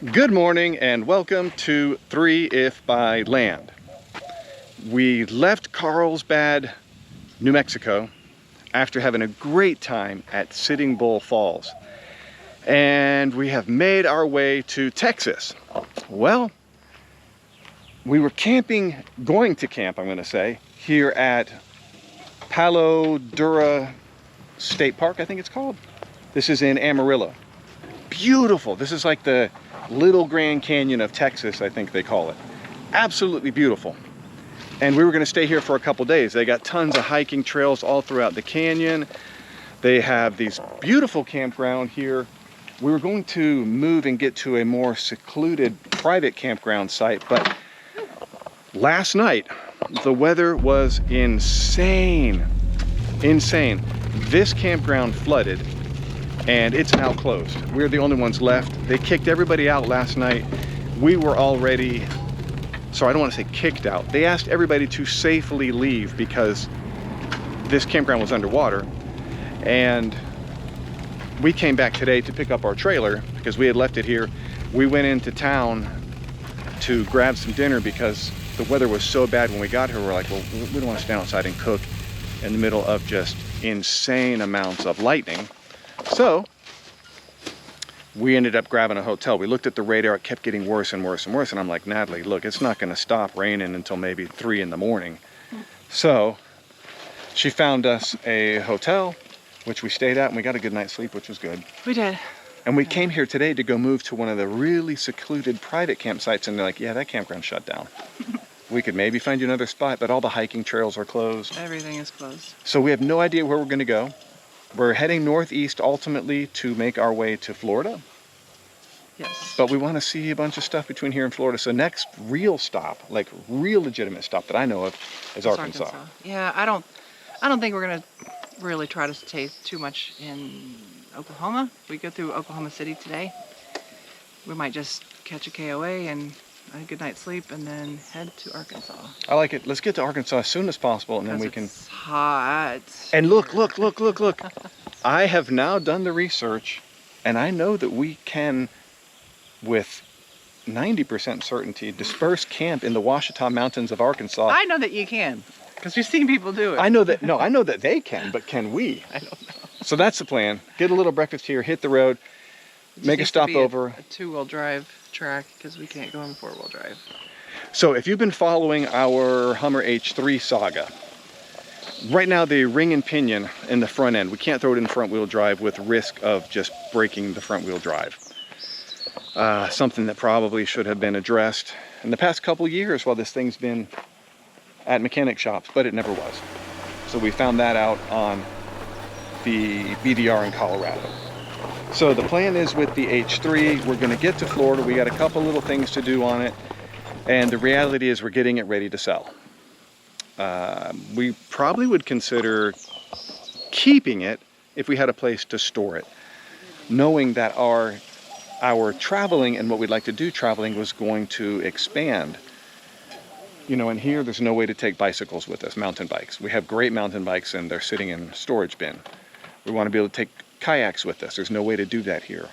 Good morning and welcome to 3 If by Land. We left Carlsbad, New Mexico after having a great time at Sitting Bull Falls. And we have made our way to Texas. Well, we were going to camp, I'm going to say, here at Palo Duro State Park, I think it's called. This is in Amarillo. Beautiful. This is like the Little Grand Canyon of Texas, I think they call it. Absolutely beautiful. And we were going to stay here for a couple days. They got tons of hiking trails all throughout the canyon. They have these beautiful campground here. We were going to move and get to a more secluded private campground site, but last night the weather was insane. Insane. This campground flooded and it's now closed. We're the only ones left. They kicked everybody out last night. We were already, so I don't want to say kicked out. They asked everybody to safely leave because this campground was underwater. And we came back today to pick up our trailer because we had left it here. We went into town to grab some dinner because the weather was so bad when we got here. We're like, well, we don't want to stand outside and cook in the middle of just insane amounts of lightning. So we ended up grabbing a hotel. We looked at the radar, it kept getting worse and worse and worse. And I'm like, Natalie, look, it's not going to stop raining until maybe 3 in the morning. So she found us a hotel, which we stayed at, and we got a good night's sleep, which was good. We did. And we came here today to go move to one of the really secluded private campsites. And they're like, yeah, that campground shut down. We could maybe find you another spot, but all the hiking trails are closed. Everything is closed. So we have no idea where we're going to go. We're heading northeast ultimately to make our way to Florida. Yes. But we want to see a bunch of stuff between here and Florida. So next real stop, like real legitimate stop that I know of, is Arkansas. Yeah, I don't think we're gonna really try to stay too much in Oklahoma. We go through Oklahoma City today. We might just catch a KOA and a good night's sleep and then head to Arkansas. I like it. Let's get to Arkansas as soon as possible and then we can... It's hot. And look. I have now done the research and I know that we can, with 90% certainty, disperse camp in the Ouachita Mountains of Arkansas. I know that you can, because we've seen people do it. I know that they can, but can we? I don't know. So that's the plan. Get a little breakfast here, hit the road, make a stopover. A two-wheel drive track, because we can't go in four-wheel drive. So if you've been following our Hummer H3 saga, right now the ring and pinion in the front end, we can't throw it in front-wheel drive with risk of just breaking the front-wheel drive. Something that probably should have been addressed in the past couple years while this thing's been at mechanic shops, but it never was. So we found that out on the BDR in Colorado. So the plan is with the H3, we're gonna get to Florida. We got a couple little things to do on it. And the reality is we're getting it ready to sell. We probably would consider keeping it if we had a place to store it, knowing that our traveling and what we'd like to do traveling was going to expand. You know, in here, there's no way to take bicycles with us, mountain bikes. We have great mountain bikes and they're sitting in a storage bin. We want to be able to take kayaks with us. There's no way to do that here.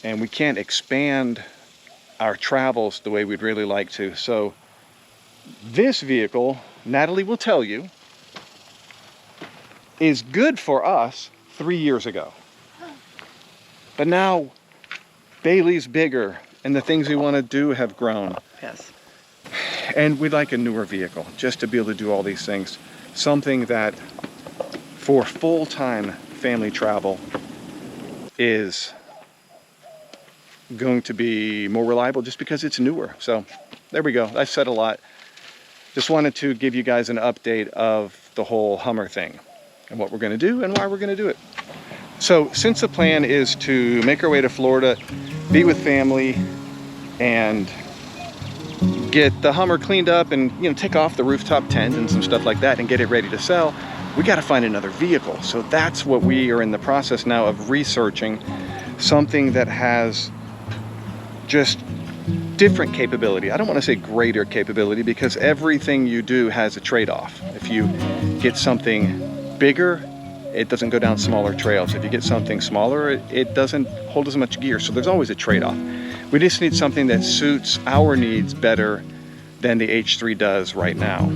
And we can't expand our travels the way we'd really like to. So this vehicle, Natalie will tell you, is good for us 3 years ago. But now Bailey's bigger and the things we want to do have grown. Yes. And we'd like a newer vehicle just to be able to do all these things. Something that for full-time family travel is going to be more reliable just because it's newer. So there we go. I've said a lot. Just wanted to give you guys an update of the whole Hummer thing and what we're going to do and why we're going to do it. So since the plan is to make our way to Florida, be with family, and get the Hummer cleaned up and, you know, take off the rooftop tent and some stuff like that and get it ready to sell, we got to find another vehicle. So that's what we are in the process now of researching, something that has just different capability. I don't want to say greater capability because everything you do has a trade-off. If you get something bigger, it doesn't go down smaller trails. If you get something smaller, it doesn't hold as much gear. So there's always a trade-off. We just need something that suits our needs better than the H3 does right now.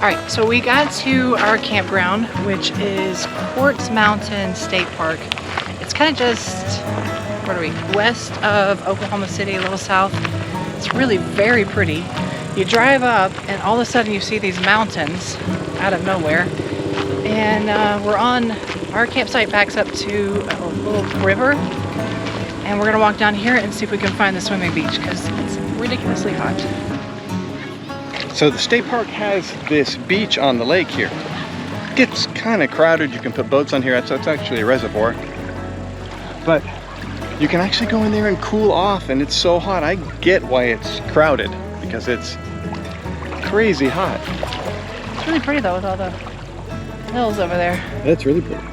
Alright, so we got to our campground, which is Quartz Mountain State Park. It's kind of just, where are we? West of Oklahoma City, a little south. It's really very pretty. You drive up and all of a sudden you see these mountains out of nowhere. And we're on, our campsite backs up to a little river. And we're gonna walk down here and see if we can find the swimming beach because it's ridiculously hot. So the state park has this beach on the lake here. It gets kind of crowded. You can put boats on here. That's actually a reservoir. But you can actually go in there and cool off, and it's so hot. I get why it's crowded because it's crazy hot. It's really pretty though with all the hills over there. That's really pretty.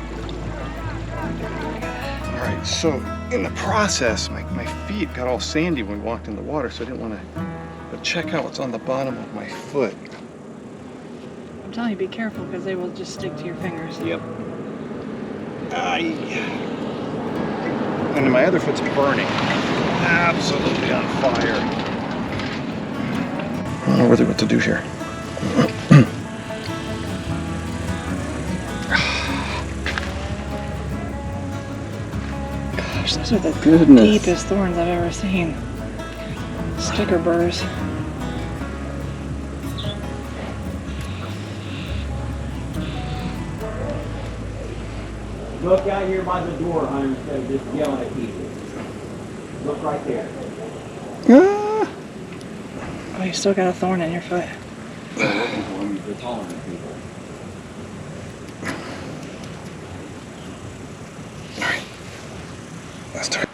All right, so in the process, my feet got all sandy when we walked in the water, so I didn't want to. But check out what's on the bottom of my foot. I'm telling you, be careful because they will just stick to your fingers. Yep. And my other foot's burning. Absolutely on fire. I don't know really what to do here. Gosh, those are the Goodness. deepest thorns I've ever seen. Sticker burrs. Look out here by the door, Hunter, instead of just yelling at people. Look right there. Ah. Oh, you still got a thorn in your foot. They're looking for them. They're taller than people. Let's try.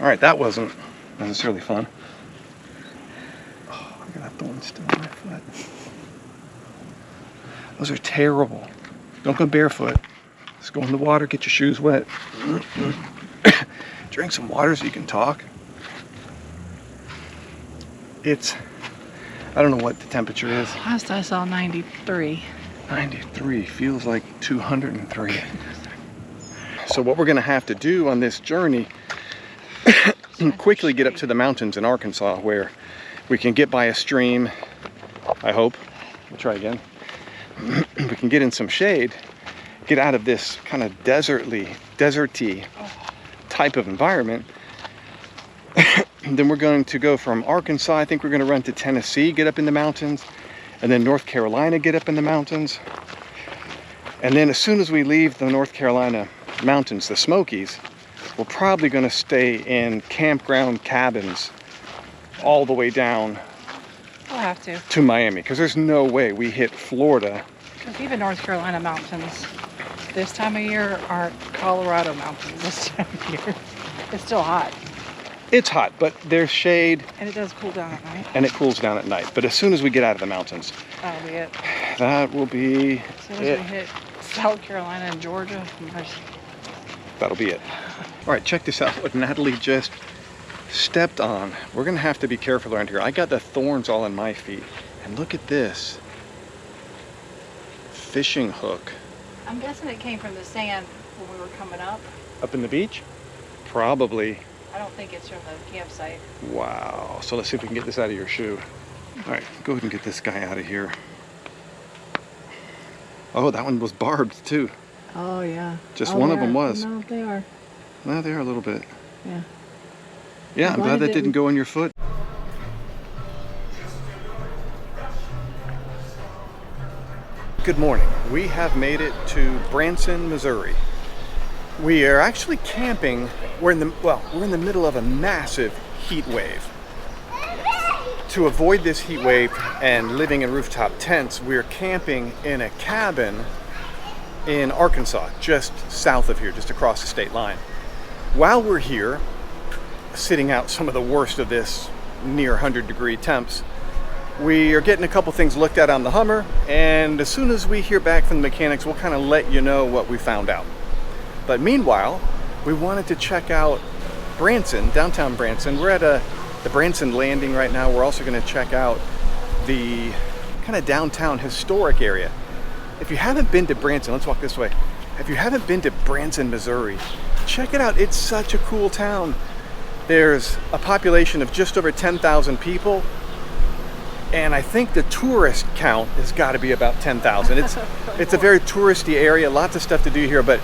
All right, that wasn't necessarily fun. Oh, I got a thorn still in my foot. Those are terrible. Don't go barefoot. Just go in the water, get your shoes wet. Drink some water so you can talk. I don't know what the temperature is. Last I saw 93. 93 feels like 203. So what we're gonna have to do on this journey, quickly get up to the mountains in Arkansas where we can get by a stream, I hope. We'll try again. We can get in some shade, get out of this kind of deserty type of environment. Then we're going to go from Arkansas, I think we're gonna run to Tennessee, get up in the mountains, and then North Carolina, get up in the mountains. And then as soon as we leave the North Carolina mountains, the Smokies, we're probably gonna stay in campground cabins all the way down We'll have to. Miami, because there's no way we hit Florida. Because even North Carolina mountains this time of year aren't Colorado mountains this time of year. It's still hot. It's hot, but there's shade. And it does cool down at night. And it cools down at night. But as soon as we get out of the mountains, That'll be it. that will be As soon as it. we hit South Carolina and Georgia, That'll be it. All right, check this out. What Natalie just stepped on. We're gonna have to be careful around here. I got the thorns all in my feet. And look at this. Fishing hook. I'm guessing it came from the sand when we were coming up. Up in the beach? Probably. I don't think it's from the campsite. Wow. So let's see if we can get this out of your shoe. All right, go ahead and get this guy out of here. Oh, that one was barbed too. Oh, yeah. Just Oh, one they of them are. was. No, they are. No, they are a little bit. Yeah. Yeah, I'm glad that didn't go on your foot. Good morning. We have made it to Branson, Missouri. We are actually camping. We're in the middle of a massive heat wave. To avoid this heat wave and living in rooftop tents, we're camping in a cabin in Arkansas, just south of here, just across the state line. While we're here, sitting out some of the worst of this near 100-degree temps, we are getting a couple things looked at on the Hummer, and as soon as we hear back from the mechanics, we'll kind of let you know what we found out. But meanwhile, we wanted to check out Branson, downtown Branson. We're at the Branson Landing right now. We're also going to check out the kind of downtown historic area. If you haven't been to Branson, let's walk this way. If you haven't been to Branson, Missouri, check it out. It's such a cool town. There's a population of just over 10,000 people, and I think the tourist count has got to be about 10,000. It's a very touristy area, lots of stuff to do here, but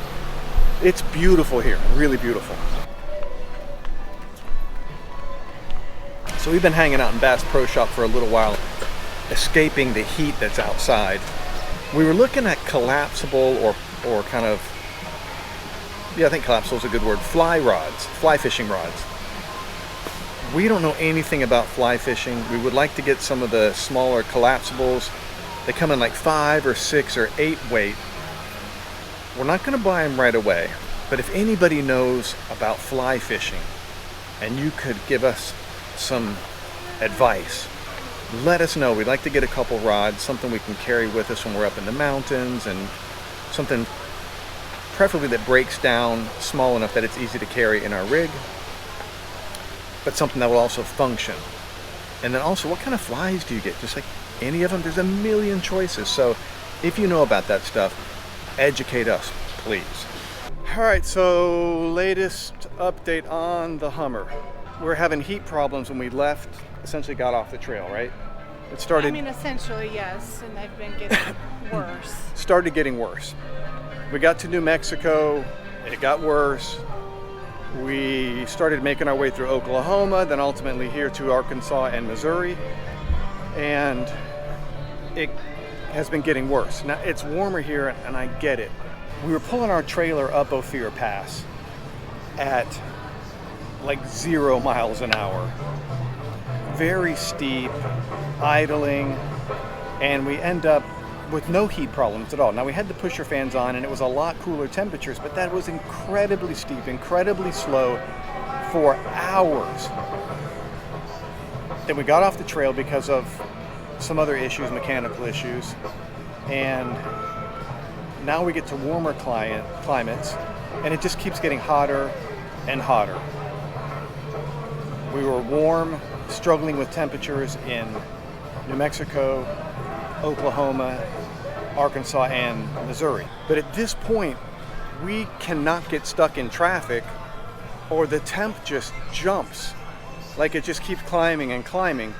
it's beautiful here, really beautiful. So we've been hanging out in Bass Pro Shop for a little while, escaping the heat that's outside. We were looking at collapsible or kind of, yeah, I think collapsible is a good word, fly rods, fly fishing rods. We don't know anything about fly fishing. We would like to get some of the smaller collapsibles. They come in like 5 or 6 or 8 weight. We're not going to buy them right away, but if anybody knows about fly fishing and you could give us some advice, let us know. We'd like to get a couple rods, something we can carry with us when we're up in the mountains, and something preferably that breaks down small enough that it's easy to carry in our rig, but something that will also function. And then also, what kind of flies do you get? Just like any of them, there's a million choices. So if you know about that stuff, educate us, please. All right, so latest update on the Hummer. We're having heat problems when we left, essentially got off the trail, right? It started... I mean, essentially, yes, and they've been getting worse. Started getting worse. We got to New Mexico, it got worse. We started making our way through Oklahoma, then ultimately here to Arkansas and Missouri, and it has been getting worse. Now, it's warmer here, and I get it. We were pulling our trailer up Ophir Pass at like 0 miles an hour. Very steep, idling, and we end up with no heat problems at all. Now, we had the pusher fans on, and it was a lot cooler temperatures, but that was incredibly steep, incredibly slow for hours. Then we got off the trail because of some other issues, mechanical issues, and now we get to warmer climates, and it just keeps getting hotter and hotter. We were warm, struggling with temperatures in New Mexico, Oklahoma, Arkansas, and Missouri. But at this point, we cannot get stuck in traffic, or the temp just jumps. Like it just keeps climbing and climbing.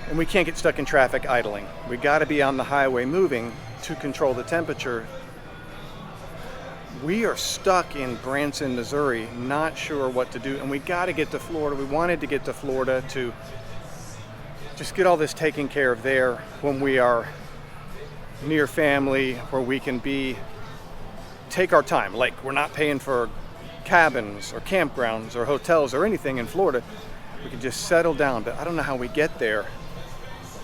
And we can't get stuck in traffic idling. We gotta be on the highway moving to control the temperature. We are stuck in Branson, Missouri, not sure what to do, and we gotta get to Florida. We wanted to get to Florida to just get all this taken care of there when we are near family, where we can take our time. Like, we're not paying for cabins or campgrounds or hotels or anything in Florida. We can just settle down, but I don't know how we get there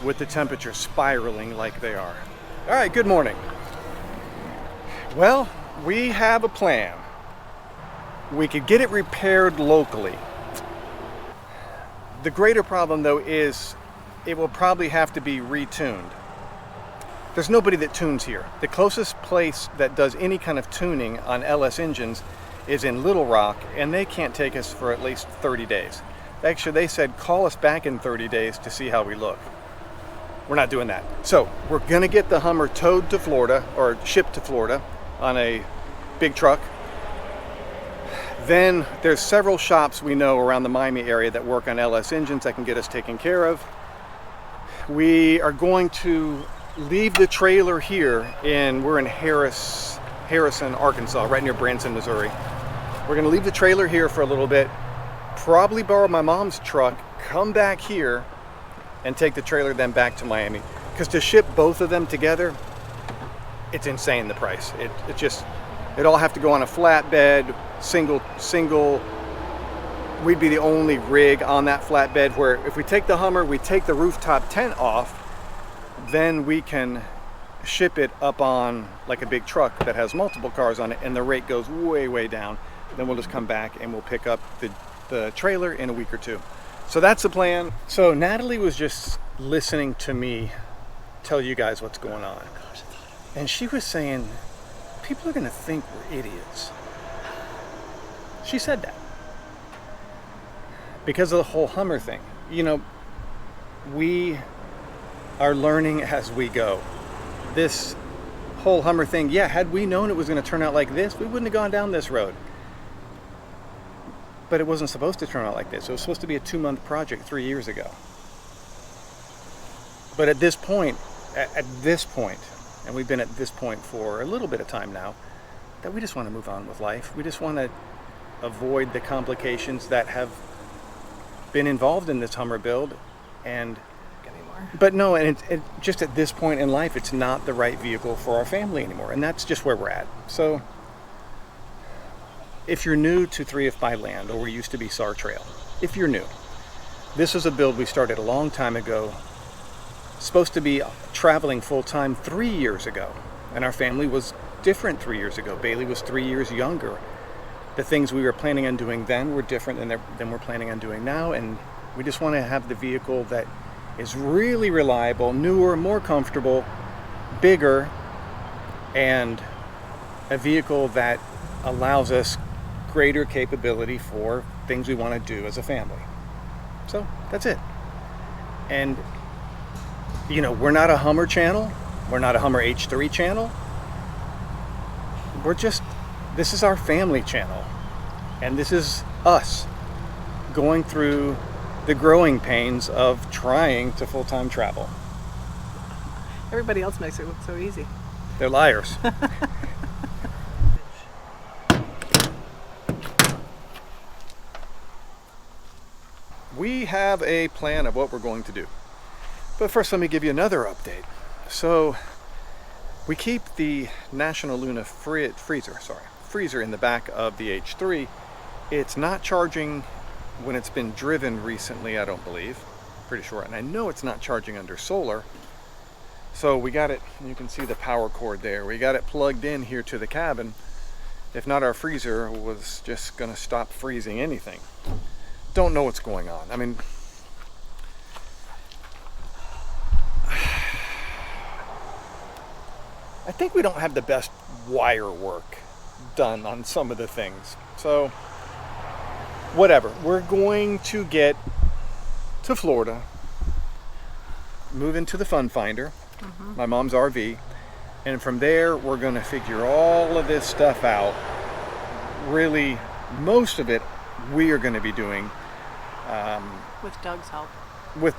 with the temperature spiraling like they are. All right, good morning. Well, we have a plan. We could get it repaired locally. The greater problem, though, is it will probably have to be retuned. There's nobody that tunes here. The closest place that does any kind of tuning on LS engines is in Little Rock, and they can't take us for at least 30 days. Actually, they said, call us back in 30 days to see how we look. We're not doing that. So we're gonna get the Hummer towed to Florida, or shipped to Florida on a big truck. Then there's several shops we know around the Miami area that work on LS engines that can get us taken care of. We are going to leave the trailer here we're in Harrison, Arkansas, right near Branson, Missouri. We're gonna leave the trailer here for a little bit, probably borrow my mom's truck, come back here, and take the trailer then back to Miami. Because to ship both of them together, it's insane the price. It all have to go on a flatbed, single. We'd be the only rig on that flatbed, where if we take the Hummer, we take the rooftop tent off, then we can ship it up on like a big truck that has multiple cars on it, and the rate goes way down. Then we'll just come back and we'll pick up the trailer in a week or two. So that's the plan. So Natalie was just listening to me tell you guys what's going on. And she was saying, people are gonna think we're idiots. She said that. Because of the whole Hummer thing. You know, we are learning as we go. This whole Hummer thing, yeah, had we known it was gonna turn out like this, we wouldn't have gone down this road. But it wasn't supposed to turn out like this. It was supposed to be a 2-month project 3 years ago. But at this point, and we've been at this point for a little bit of time now, that we just want to move on with life. We just want to avoid the complications that have been involved in this Hummer build. But no, and just at this point in life, it's not the right vehicle for our family anymore. And that's just where we're at. So if you're new to 3If by Land, or we used to be SAR Trail, if you're new, this is a build we started a long time ago, supposed to be traveling full-time 3 years ago. And our family was different 3 years ago. Bailey was 3 years younger. The things we were planning on doing then were different than we're planning on doing now. And we just want to have the vehicle that is really reliable, newer, more comfortable, bigger, and a vehicle that allows us greater capability for things we want to do as a family. So that's it. And you know, we're not a Hummer channel. We're not a Hummer H3 channel. This is our family channel. And this is us going through the growing pains of trying to full-time travel. Everybody else makes it look so easy. They're liars. We have a plan of what we're going to do. But first, let me give you another update. So, we keep the National Luna freezer in the back of the H3. It's not charging when it's been driven recently, I don't believe. Pretty sure. And I know it's not charging under solar. So we got it, you can see the power cord there. We got it plugged in here to the cabin. If not, our freezer was just gonna stop freezing anything. Don't know what's going on. I mean, I think we don't have the best wire work done on some of the things. So, whatever. We're going to get to Florida, move into the Fun Finder, my mom's RV, and from there we're going to figure all of this stuff out. Really, most of it we are going to be doing With Doug's help. with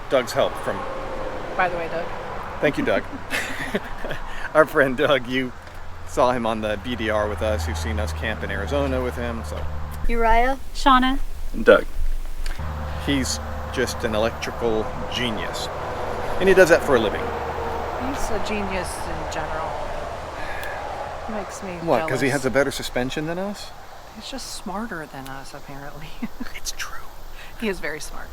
Doug's help from... By the way, Doug. Thank you, Doug. Our friend Doug, you saw him on the BDR with us. You've seen us camp in Arizona with him. So Uriah, Shauna, and Doug. He's just an electrical genius. And he does that for a living. He's a genius in general. Makes me What, because he jealous. has a better suspension than us? He's just smarter than us, apparently. It's true. He is very smart.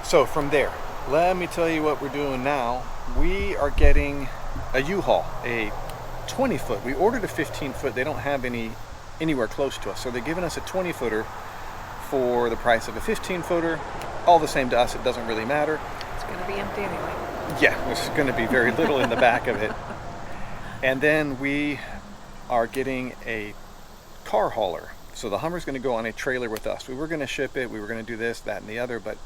So from there, let me tell you what we're doing now. We are getting a U-Haul, a 20-foot. We ordered a 15-foot. They don't have anywhere close to us. So they're giving us a 20-footer for the price of a 15-footer. All the same to us, it doesn't really matter. It's going to be empty anyway. Yeah, there's going to be very little in the back of it. And then we are getting a car hauler. So the Hummer's going to go on a trailer with us. We were going to ship it. We were going to do this, that, and the other. But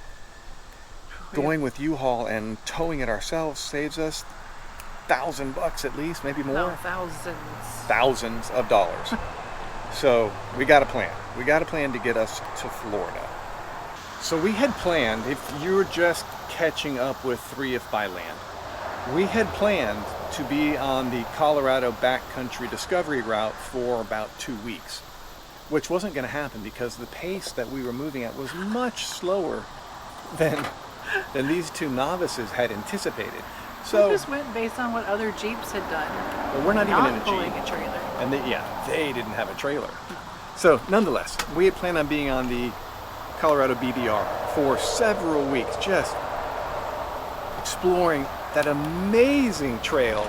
going with U-Haul and towing it ourselves saves us $1,000 at least, maybe more. No, thousands. Thousands of dollars. So we got a plan. We got a plan to get us to Florida. So we had planned, if you're just catching up with 3If by Land, We had planned to be on the Colorado backcountry discovery route for about 2 weeks, which wasn't going to happen because the pace that we were moving at was much slower than these two novices had anticipated. We So just went based on what other Jeeps had done. well, we're not even in a pulling Jeep, a trailer. and they didn't have a trailer. So nonetheless, we had planned on being on the Colorado BBR for several weeks, just exploring that amazing trail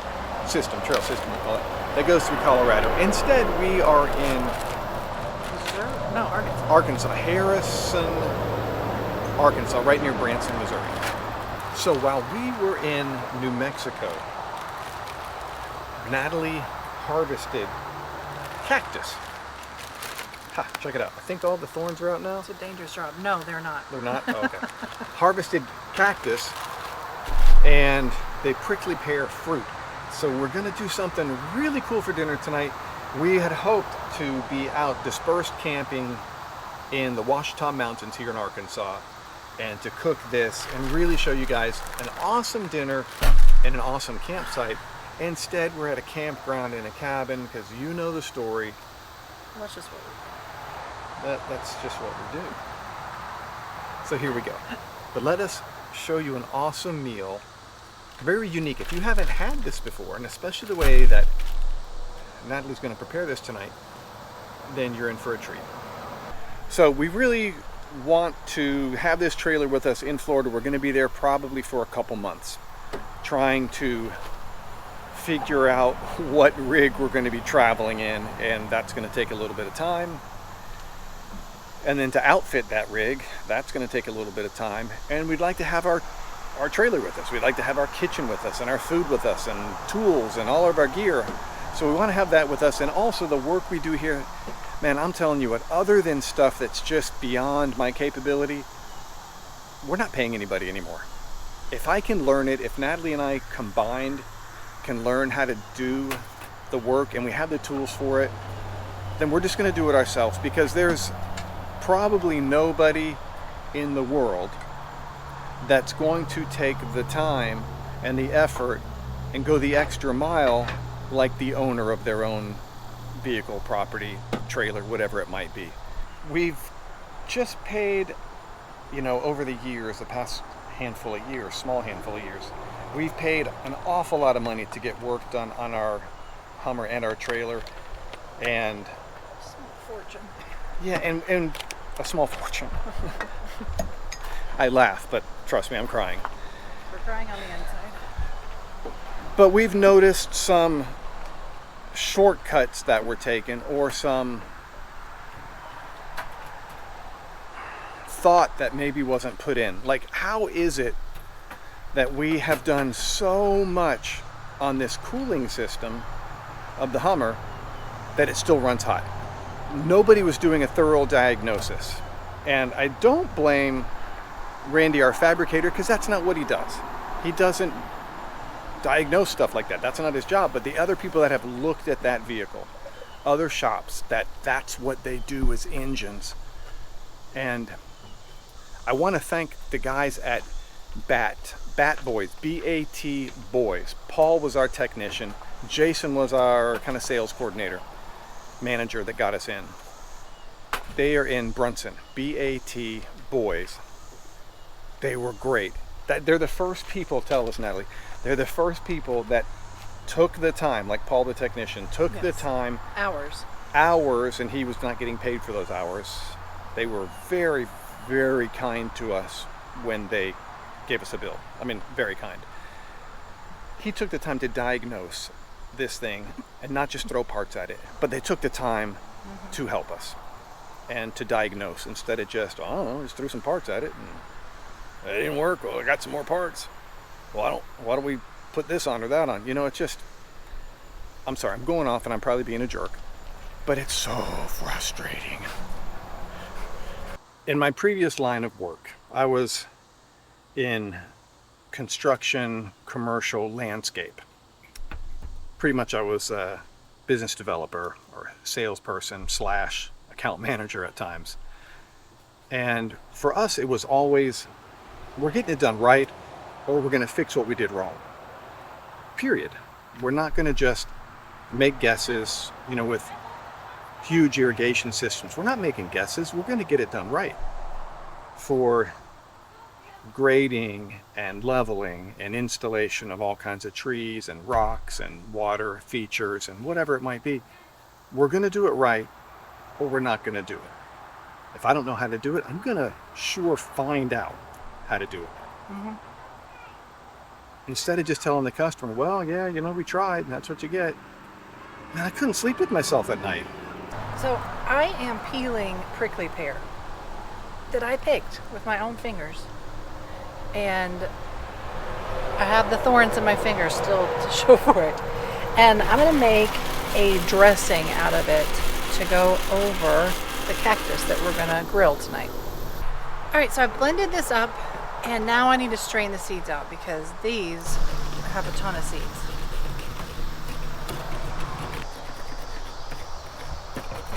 system we call it, that goes through Colorado. Instead, we are in Missouri? No, Arkansas. Arkansas, Harrison, Arkansas, right near Branson, Missouri. So while we were in New Mexico, Natalie harvested cactus. Ha, check it out. I think all the thorns are out now. It's a dangerous job. No, they're not. They're not? Oh, okay. Harvested cactus and they prickly pear fruit. So we're gonna do something really cool for dinner tonight. We had hoped to be out dispersed camping in the Ouachita Mountains here in Arkansas and to cook this and really show you guys an awesome dinner and an awesome campsite. Instead, we're at a campground in a cabin because you know the story. That's just what That's just what we do. So here we go. But let us show you an awesome meal. Very unique. If you haven't had this before, and especially the way that Natalie's going to prepare this tonight, then you're in for a treat. So we really want to have this trailer with us in Florida. We're going to be there probably for a couple months, trying to figure out what rig we're going to be traveling in, and that's going to take a little bit of time. And then to outfit that rig, that's going to take a little bit of time. And we'd like to have our trailer with us. We'd like to have our kitchen with us and our food with us and tools and all of our gear. So we want to have that with us, and also the work we do here. Man, I'm telling you what, other than stuff that's just beyond my capability, we're not paying anybody anymore. If I can learn it, if Natalie and I combined can learn how to do the work and we have the tools for it, then we're just going to do it ourselves, because there's probably nobody in the world that's going to take the time and the effort and go the extra mile like the owner of their own vehicle, property, trailer, whatever it might be. We've just paid, over the years, the past handful of years, small handful of years, we've paid an awful lot of money to get work done on our Hummer and our trailer, and fortune. yeah, and a small fortune. I laugh, but trust me, I'm crying. We're crying on the inside. But we've noticed some shortcuts that were taken, or some thought that maybe wasn't put in. Like, how is it that we have done so much on this cooling system of the Hummer that it still runs hot? Nobody was doing a thorough diagnosis. And I don't blame Randy, our fabricator, because that's not what he does. He doesn't diagnose stuff like that. That's not his job. But the other people that have looked at that vehicle, other shops, that's what they do as engines. And I want to thank the guys at Bat Boys, B-A-T Boys. Paul was our technician. Jason was our kind of sales coordinator, manager that got us in. They are in Branson, B-A-T Boys. They were great. They're the first people, tell us, Natalie, they're the first people that took the time, like Paul the technician, took the time. Hours, and he was not getting paid for those hours. They were very, very kind to us when they gave us a bill. I mean, very kind. He took the time to diagnose this thing and not just throw parts at it, but they took the time to help us and to diagnose, instead of just, I don't know, just threw some parts at it and it didn't work. Well, I got some more parts. Well, why don't we put this on or that on? It's just, I'm sorry, I'm going off and I'm probably being a jerk, but it's so frustrating. In my previous line of work, I was in construction, commercial, landscape. Pretty much I was a business developer or salesperson / account manager at times. And for us, it was always, we're getting it done right, or we're going to fix what we did wrong. period. We're not going to just make guesses, you know, with huge irrigation systems. We're not making guesses. We're going to get it done right for grading and leveling and installation of all kinds of trees and rocks and water features and whatever it might be. We're going to do it right, or we're not going to do it. If I don't know how to do it, I'm going to sure find out how to do it. Mm-hmm. Instead of just telling the customer, well, yeah, you know, we tried and that's what you get. Man, I couldn't sleep with myself at night. So I am peeling prickly pear that I picked with my own fingers. And I have the thorns in my fingers still to show for it. And I'm going to make a dressing out of it to go over the cactus that we're going to grill tonight. All right, so I've blended this up, and now I need to strain the seeds out because these have a ton of seeds.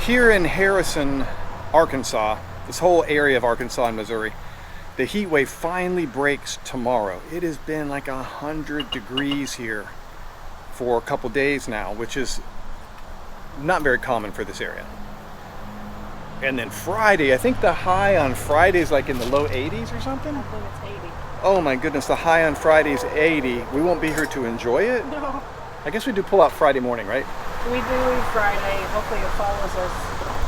Here in Harrison, Arkansas, this whole area of Arkansas and Missouri, the heat wave finally breaks tomorrow. It has been like 100 degrees here for a couple days now, which is not very common for this area. And then Friday, I think the high on Friday is like in the low 80s or something? I think it's 80. Oh my goodness, the high on Friday is 80. We won't be here to enjoy it? No. I guess we do pull out Friday morning, right? We do leave Friday. Hopefully it follows us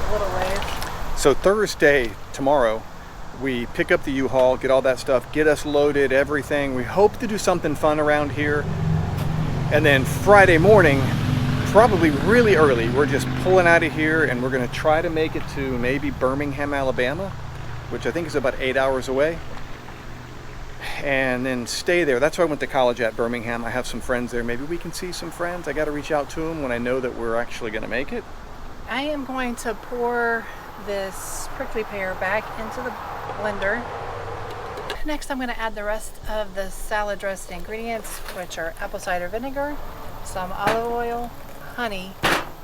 a little ways. So Thursday, tomorrow, we pick up the U-Haul, get all that stuff, get us loaded, everything. We hope to do something fun around here. And then Friday morning, probably really early, we're just pulling out of here and we're gonna try to make it to maybe Birmingham, Alabama, which I think is about 8 hours away. And then stay there. That's why I went to college at Birmingham. I have some friends there. Maybe we can see some friends. I gotta reach out to them when I know that we're actually gonna make it. I am going to pour this prickly pear back into the blender. Next, I'm going to add the rest of the salad dressing ingredients, which are apple cider vinegar, some olive oil, honey,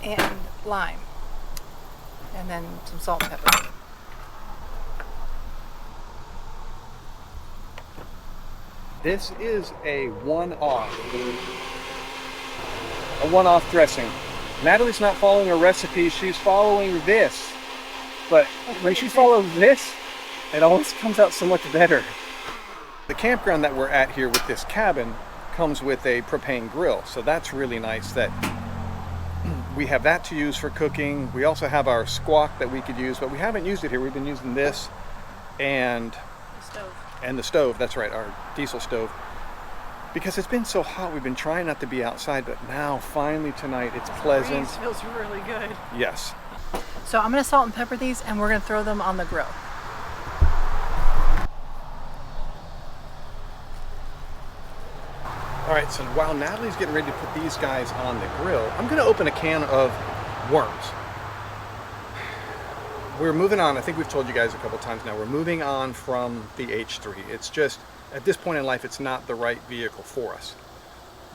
and lime, and then some salt and pepper. This is a one-off dressing. Natalie's not following a recipe, she's following this. But when she follows this, it always comes out so much better. The campground that we're at here with this cabin comes with a propane grill, so that's really nice that we have that to use for cooking. We also have our squawk that we could use, but we haven't used it here. We've been using this and the stove, that's right, our diesel stove. Because it's been so hot, we've been trying not to be outside, but now finally tonight it's pleasant. Breeze feels really good. Yes. So I'm going to salt and pepper these, and we're going to throw them on the grill. All right, so while Natalie's getting ready to put these guys on the grill, I'm going to open a can of worms. We're moving on. I think we've told you guys a couple times now. We're moving on from the H3. It's just, at this point in life, it's not the right vehicle for us.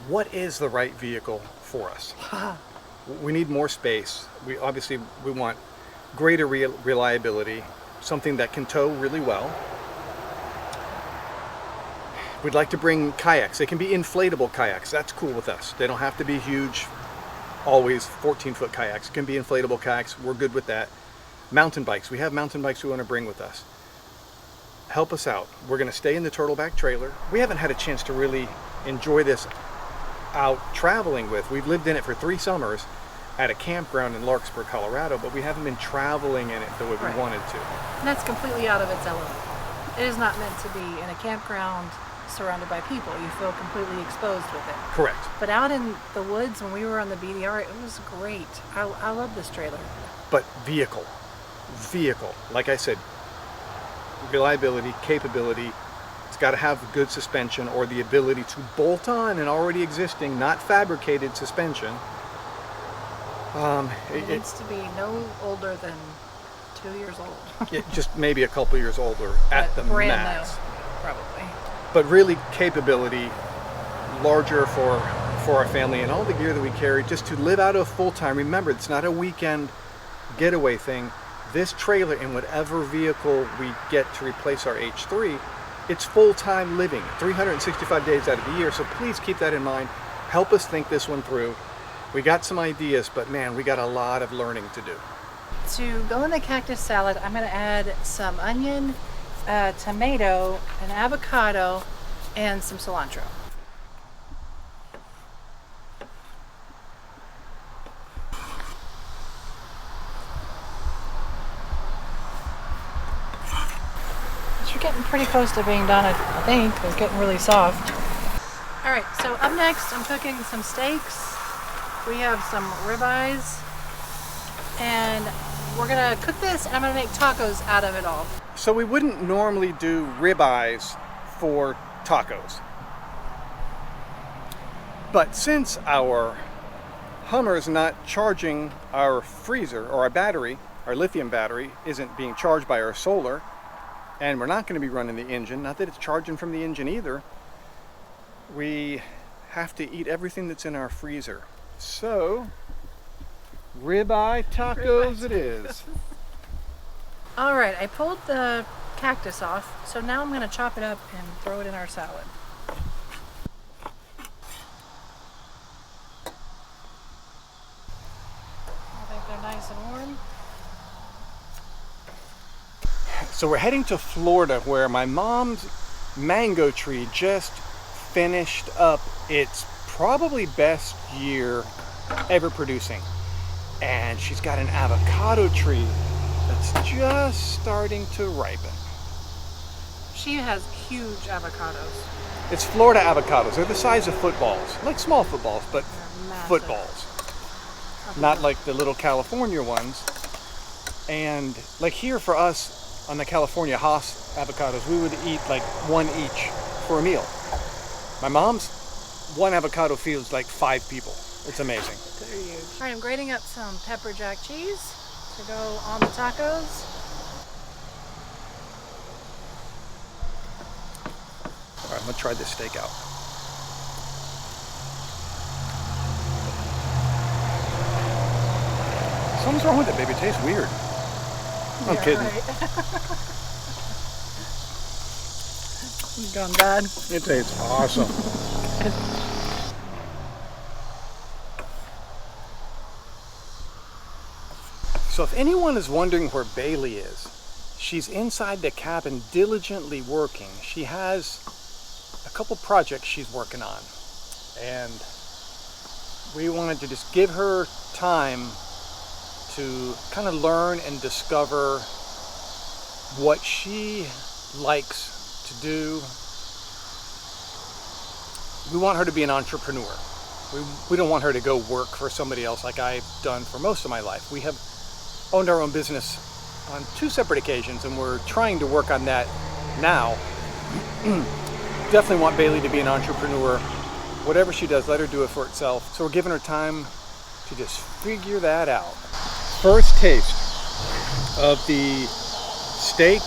What is the right vehicle for us? We need more space. We want greater reliability, something that can tow really well. We'd like to bring kayaks. They can be inflatable kayaks. That's cool with us. They don't have to be huge, always 14-foot kayaks. It can be inflatable kayaks. We're good with that. Mountain bikes. We have mountain bikes we want to bring with us. Help us out. We're going to stay in the turtleback trailer. We haven't had a chance to really enjoy this out traveling with. We've lived in it for 3 summers at a campground in Larkspur, Colorado, but we haven't been traveling in it the way we wanted to. And that's completely out of its element. It is not meant to be in a campground surrounded by people. You feel completely exposed with it. Correct. But out in the woods when we were on the BDR, it was great. I love this trailer. But vehicle, like I said, reliability, capability. It's got to have good suspension or the ability to bolt on an already existing, not fabricated suspension. It needs to be no older than 2 years old. Just maybe a couple years older at the brand max. New, probably. But really capability, larger for our family and all the gear that we carry, just to live out of full-time. Remember, it's not a weekend getaway thing. This trailer and whatever vehicle we get to replace our H3, it's full-time living, 365 days out of the year. So please keep that in mind. help us think this one through. We got some ideas, but man, we got a lot of learning to do. To go in the cactus salad, I'm going to add some onion, tomato, an avocado, and some cilantro. You're getting pretty close to being done, I think. It's getting really soft. All right, so up next, I'm cooking some steaks. We have some ribeyes, and we're gonna cook this, and I'm gonna make tacos out of it all. So we wouldn't normally do ribeyes for tacos. But since our Hummer is not charging our freezer, or our battery, our lithium battery, isn't being charged by our solar, and we're not going to be running the engine, not that it's charging from the engine either, we have to eat everything that's in our freezer. So, ribeye tacos it is. All right, I pulled the cactus off, so now I'm going to chop it up and throw it in our salad. I think they're nice and warm. So we're heading to Florida, where my mom's mango tree just finished up its probably best year ever producing. And she's got an avocado tree that's just starting to ripen. She has huge avocados. It's Florida avocados. They're the size of footballs, like small footballs, but They're massive. footballs. Not like the little California ones. And like here for us on the California Haas avocados, we would eat like one each for a meal. My mom's one avocado feels like 5 people. It's amazing. They're huge. All right, I'm grating up some pepper jack cheese to go on the tacos. All right, I'm gonna try this steak out. Something's wrong with it, baby. It tastes weird. I'm Yeah, kidding. right. It's gone bad. It tastes awesome. So if anyone is wondering where Bailey is, she's inside the cabin diligently working. She has a couple projects she's working on, and we wanted to just give her time to kind of learn and discover what she likes to do. We want her to be an entrepreneur. We don't want her to go work for somebody else like I've done for most of my life. We have owned our own business on 2 separate occasions, and we're trying to work on that now. Definitely want Bailey to be an entrepreneur. Whatever she does, let her do it for itself. So we're giving her time to just figure that out. First taste of the steak,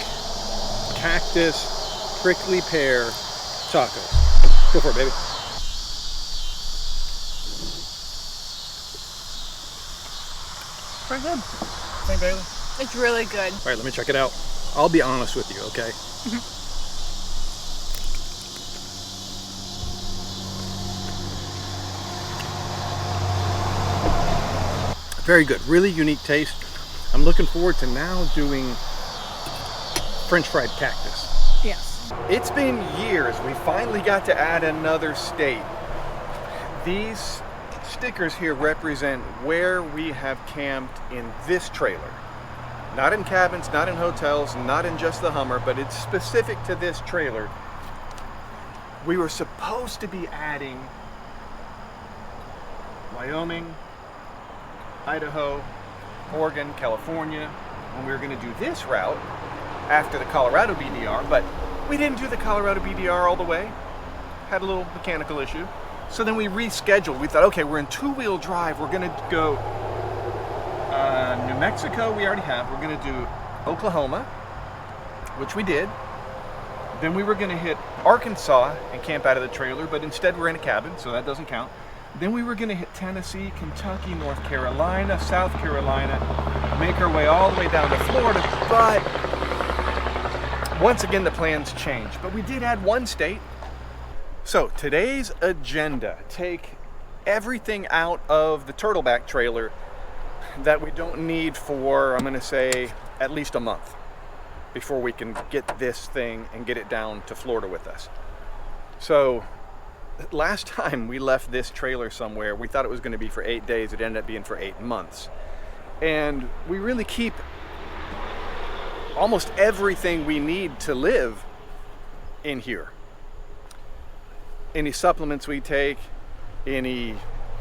cactus, prickly pear tacos. Go for it, baby. Pretty good. Hey, Bailey. It's really good. All right, let me check it out. I'll be honest with you, okay? Very good, really unique taste. I'm looking forward to now doing French fried cactus. Yes. It's been years. We finally got to add another state. These stickers here represent where we have camped in this trailer. Not in cabins, not in hotels, not in just the Hummer, but it's specific to this trailer. We were supposed to be adding Wyoming, Idaho, Oregon, California, when we were going to do this route after the Colorado BDR, but we didn't do the Colorado BDR all the way. Had a little mechanical issue. So then we rescheduled. We thought, okay, we're in 2-wheel drive. We're going to go New Mexico, we already have. We're going to do Oklahoma, which we did. Then we were going to hit Arkansas and camp out of the trailer, but instead we're in a cabin, so that doesn't count. Then we were going to hit Tennessee, Kentucky, North Carolina, South Carolina, make our way all the way down to Florida, but once again the plans changed. But we did add one state. So today's agenda, take everything out of the turtleback trailer that we don't need for, I'm going to say, at least a month before we can get this thing and get it down to Florida with us. So last time we left this trailer somewhere, we thought it was going to be for 8 days. It ended up being for 8 months. And we really keep almost everything we need to live in here. Any supplements we take, any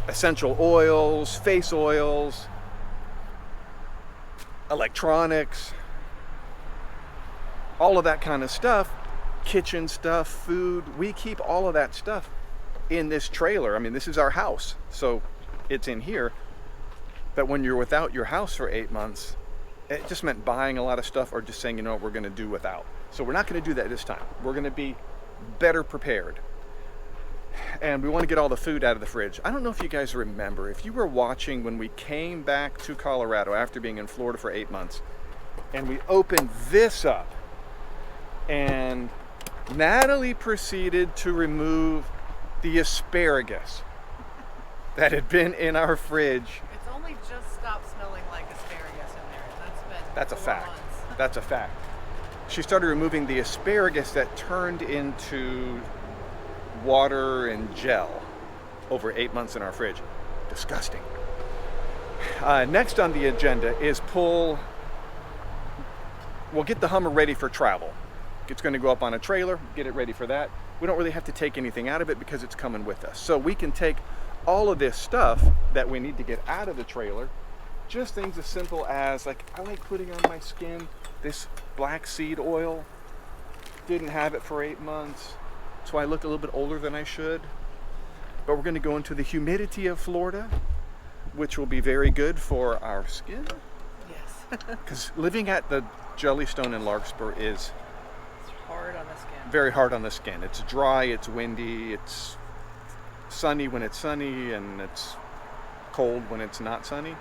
essential oils, face oils, electronics, all of that kind of stuff, kitchen stuff, food, we keep all of that stuff in this trailer. I mean, this is our house, so it's in here. But when you're without your house for 8 months, it just meant buying a lot of stuff or just saying, you know what, we're going to do without. So we're not going to do that this time. We're going to be better prepared. And we want to get all the food out of the fridge. I don't know if you guys remember, if you were watching when we came back to Colorado after being in Florida for 8 months, and we opened this up, and Natalie proceeded to remove the asparagus that had been in our fridge. It's only just stopped smelling like asparagus in there. That's a 4 fact. months. That's a fact. She started removing the asparagus that turned into water and gel over 8 months in our fridge. Disgusting. Next on the agenda is we'll get the Hummer ready for travel. It's going to go up on a trailer, get it ready for that. We don't really have to take anything out of it because it's coming with us. So we can take all of this stuff that we need to get out of the trailer, just things as simple as, like, I like putting on my skin this black seed oil. Didn't have it for 8 months, so I look a little bit older than I should. But we're going to go into the humidity of Florida, which will be very good for our skin. Yes. Because living at the Jellystone in Larkspur is It's hard on the skin. very hard on the skin. It's dry, it's windy, it's sunny when it's sunny, and it's cold when it's not sunny.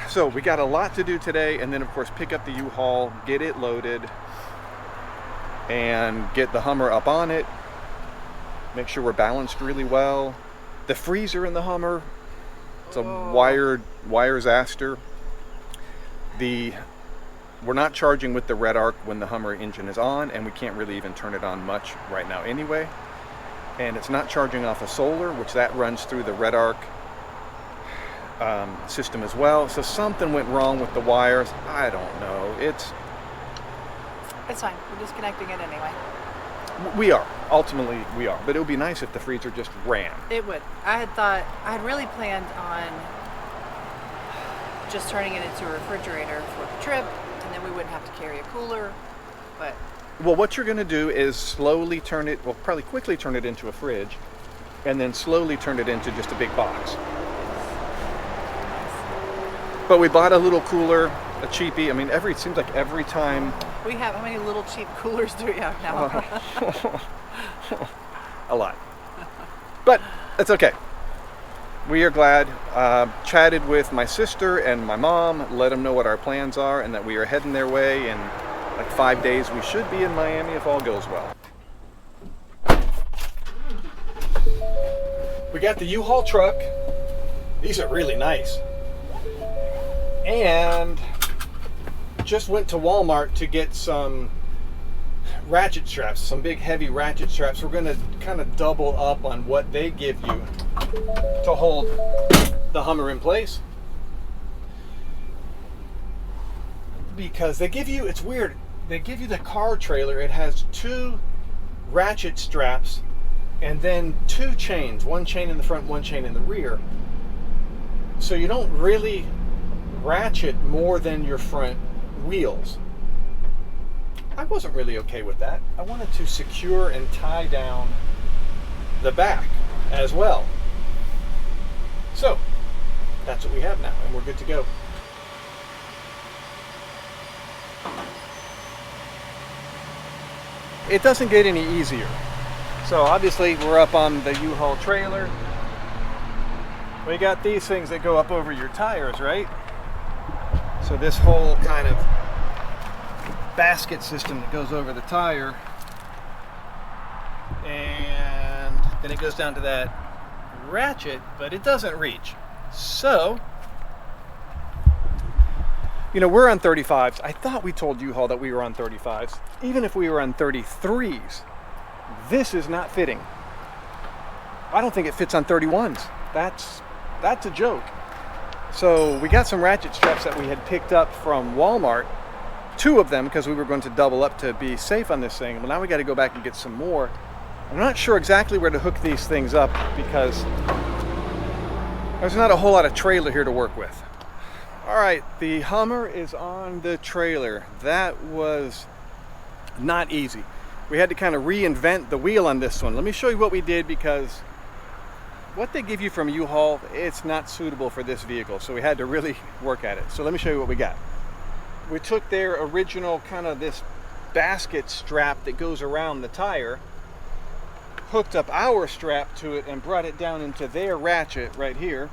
So we got a lot to do today, and then of course pick up the U-Haul, get it loaded, and get the Hummer up on it. Make sure we're balanced really well. The freezer in the Hummer, it's a wired Zaster. We're not charging with the red arc when the Hummer engine is on, and we can't really even turn it on much right now anyway. And it's not charging off of solar, which that runs through the red arc system as well. So something went wrong with the wires. I don't know. It's fine. We're disconnecting it anyway. We are. Ultimately, we are. But it would be nice if the freezer just ran. It would. I had really planned on just turning it into a refrigerator for the trip, and then we wouldn't have to carry a cooler. But Well, what you're going to do is slowly turn it, well, probably quickly turn it into a fridge, and then slowly turn it into just a big box. But we bought a little cooler, a cheapie. I mean, it seems like every time. we have, how many little cheap coolers do we have now? A lot. But it's okay. We are glad. Chatted with my sister and my mom, let them know what our plans are and that we are heading their way. In like 5 days, we should be in Miami if all goes well. We got the U-Haul truck. These are really nice. And just went to Walmart to get some ratchet straps, some big heavy ratchet straps. We're going to kind of double up on what they give you to hold the Hummer in place. Because they give you, it's weird, they give you the car trailer. It has 2 ratchet straps and then 2 chains, one chain in the front, one chain in the rear. So you don't really ratchet more than your front wheels. I wasn't really okay with that. I wanted to secure and tie down the back as well. So that's what we have now, and we're good to go. It doesn't get any easier. So obviously we're up on the U-Haul trailer. We got these things that go up over your tires, right? So this whole kind of basket system that goes over the tire, and then it goes down to that ratchet, but it doesn't reach. So, you know, we're on 35s. I thought we told U-Haul that we were on 35s. Even if we were on 33s, this is not fitting. I don't think it fits on 31s. That's a joke. So we got some ratchet straps that we had picked up from Walmart, 2 of them, because we were going to double up to be safe on this thing. Well, now we got to go back and get some more. I'm not sure exactly where to hook these things up because there's not a whole lot of trailer here to work with. All right, the Hummer is on the trailer. That was not easy. We had to kind of reinvent the wheel on this one. Let me show you what we did, because what they give you from U-Haul, it's not suitable for this vehicle. So we had to really work at it. So let me show you what we got. We took their original kind of this basket strap that goes around the tire, hooked up our strap to it, and brought it down into their ratchet right here.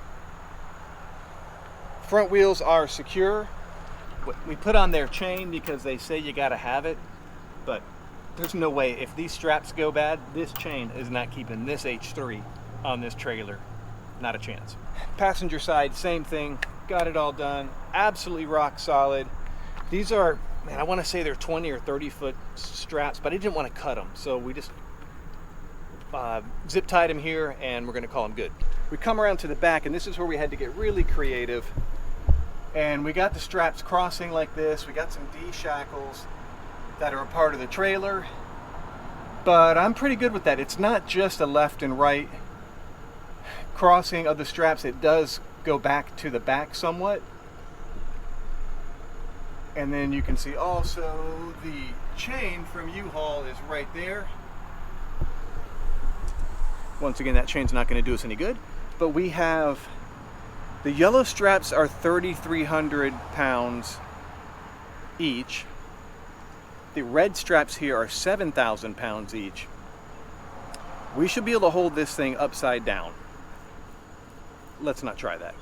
Front wheels are secure. We put on their chain because they say you gotta have it, but there's no way. If these straps go bad, this chain is not keeping this H3 on this trailer. Not a chance. Passenger side, same thing. Got it all done. Absolutely rock solid. These are, man, I want to say they're 20 or 30 foot straps, but I didn't want to cut them, so we just zip tied them here, and we're going to call them good. We come around to the back, and this is where we had to get really creative. And we got the straps crossing like this. We got some D shackles that are a part of the trailer, but I'm pretty good with that. It's not just a left and right crossing of the straps. It does go back to the back somewhat. And then you can see also the chain from U-Haul is right there. Once again, that chain's not going to do us any good, but we have the yellow straps are 3,300 pounds each. The red straps here are 7,000 pounds each. We should be able to hold this thing upside down. Let's not try that.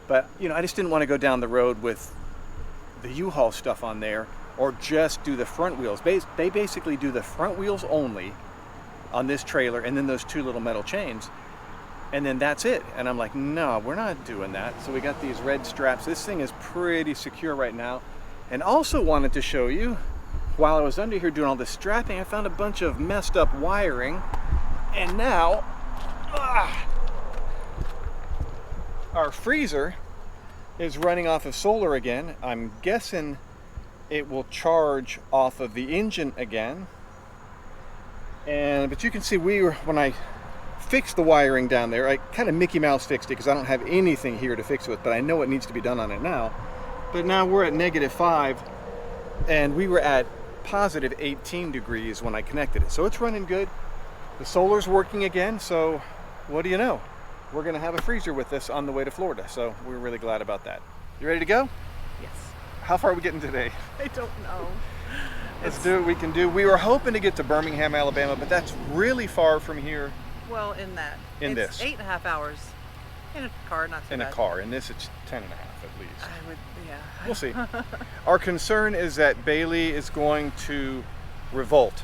But, you know, I just didn't want to go down the road with the U-Haul stuff on there, or just do the front wheels. They basically do the front wheels only on this trailer, and then those 2 little metal chains, and then that's it. And I'm like, no, we're not doing that. So we got these red straps. This thing is pretty secure right now. And also wanted to show you, while I was under here doing all this strapping, I found a bunch of messed up wiring, and now our freezer is running off of solar again. I'm guessing it will charge off of the engine again. But you can see when I fixed the wiring down there, I kind of Mickey Mouse fixed it because I don't have anything here to fix it with, but I know what needs to be done on it now. But now we're at -5, and we were at positive 18 degrees when I connected it. So it's running good. The solar's working again, so what do you know? We're gonna have a freezer with this on the way to Florida, so we're really glad about that. You ready to go? Yes. How far are we getting today? I don't know. Let's do what we can do. We were hoping to get to Birmingham, Alabama, but that's really far from here. Well, in that. In it's this. 8.5 hours. In a car, not so In bad. a car. In this, it's 10 and a half at least. I would, yeah. We'll see. Our concern is that Bailey is going to revolt.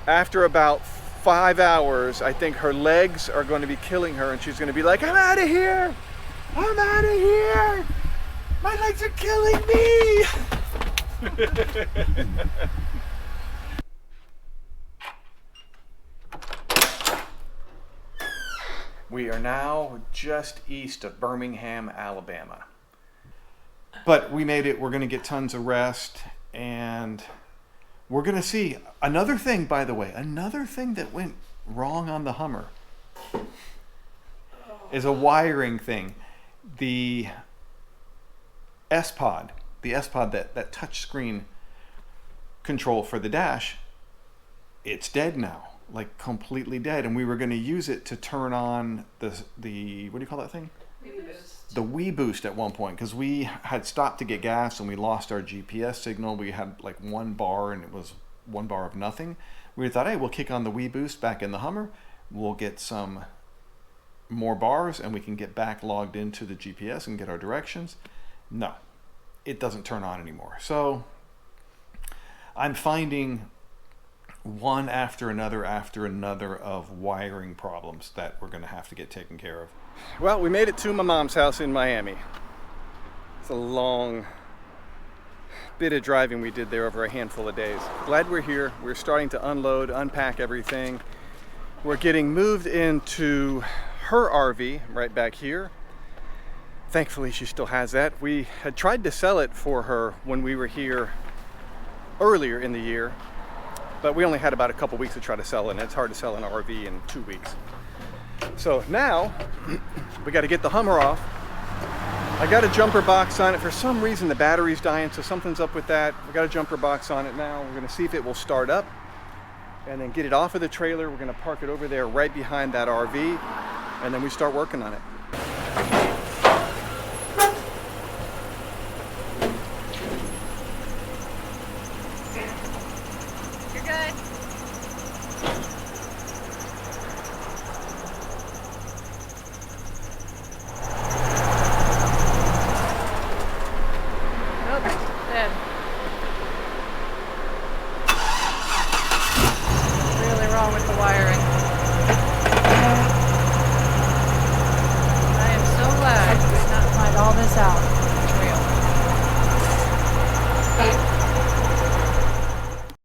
After about 5 hours, I think her legs are going to be killing her, and she's going to be like, I'm out of here! I'm out of here! My legs are killing me! We are now just east of Birmingham, Alabama. But we made it. We're going to get tons of rest, and we're going to see another thing, by the way, another thing that went wrong on the Hummer is a wiring thing. The S-Pod, that touch screen control for the dash, it's dead now, like completely dead. And we were going to use it to turn on the what do you call that thing? The Wii Boost at one point, because we had stopped to get gas and we lost our GPS signal. We had like 1 bar, and it was 1 bar of nothing. We thought, hey, we'll kick on the Wii Boost back in the Hummer. We'll get some more bars and we can get back logged into the GPS and get our directions. No, it doesn't turn on anymore. So I'm finding one after another of wiring problems that we're going to have to get taken care of. Well, we made it to my mom's house in Miami. It's a long bit of driving we did there over a handful of days. Glad we're here. We're starting to unload, unpack everything. We're getting moved into her RV right back here. Thankfully, she still has that. We had tried to sell it for her when we were here earlier in the year, but we only had about a couple weeks to try to sell it, and it's hard to sell an RV in 2 weeks. So now we got to get the Hummer off. I got a jumper box on it. For some reason the battery's dying, so something's up with that. We got a jumper box on it now. We're going to see if it will start up and then get it off of the trailer. We're going to park it over there right behind that RV, and then we start working on it.